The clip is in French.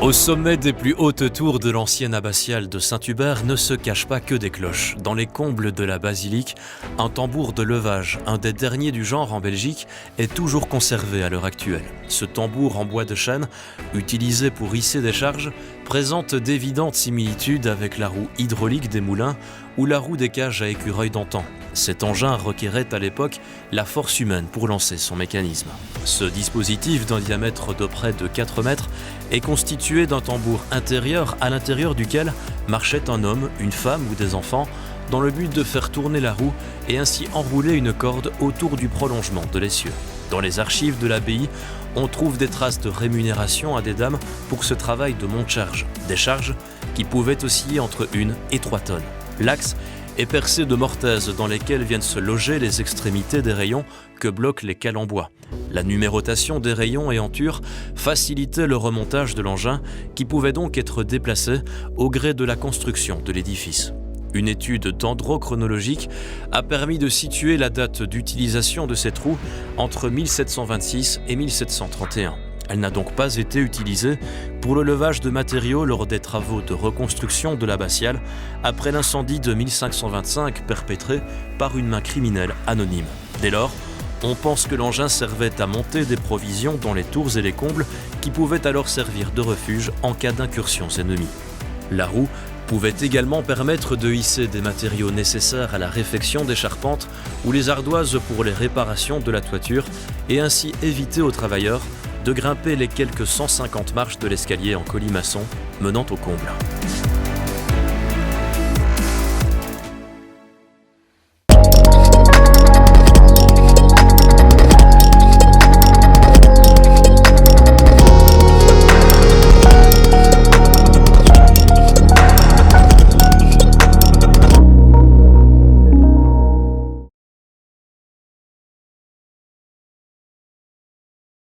Au sommet des plus hautes tours de l'ancienne abbatiale de Saint-Hubert ne se cachent pas que des cloches. Dans les combles de la basilique, un tambour de levage, un des derniers du genre en Belgique, est toujours conservé à l'heure actuelle. Ce tambour en bois de chêne, utilisé pour hisser des charges, présente d'évidentes similitudes avec la roue hydraulique des moulins ou la roue des cages à écureuil d'antan. Cet engin requérait à l'époque la force humaine pour lancer son mécanisme. Ce dispositif d'un diamètre de près de 4 mètres est constitué d'un tambour intérieur à l'intérieur duquel marchait un homme, une femme ou des enfants dans le but de faire tourner la roue et ainsi enrouler une corde autour du prolongement de l'essieu. Dans les archives de l'abbaye, on trouve des traces de rémunération à des dames pour ce travail de monte-charge, des charges qui pouvaient osciller entre 1 et 3 tonnes. L'axe est percé de mortaises dans lesquelles viennent se loger les extrémités des rayons que bloquent les cales en bois. La numérotation des rayons et entures facilitait le remontage de l'engin qui pouvait donc être déplacé au gré de la construction de l'édifice. Une étude dendrochronologique a permis de situer la date d'utilisation de cette roue entre 1726 et 1731. Elle n'a donc pas été utilisée pour le levage de matériaux lors des travaux de reconstruction de l'abbatiale après l'incendie de 1525 perpétré par une main criminelle anonyme. Dès lors, on pense que l'engin servait à monter des provisions dans les tours et les combles qui pouvaient alors servir de refuge en cas d'incursions ennemies. La roue pouvait également permettre de hisser des matériaux nécessaires à la réfection des charpentes ou les ardoises pour les réparations de la toiture et ainsi éviter aux travailleurs de grimper les quelques 150 marches de l'escalier en colimaçon menant au comble.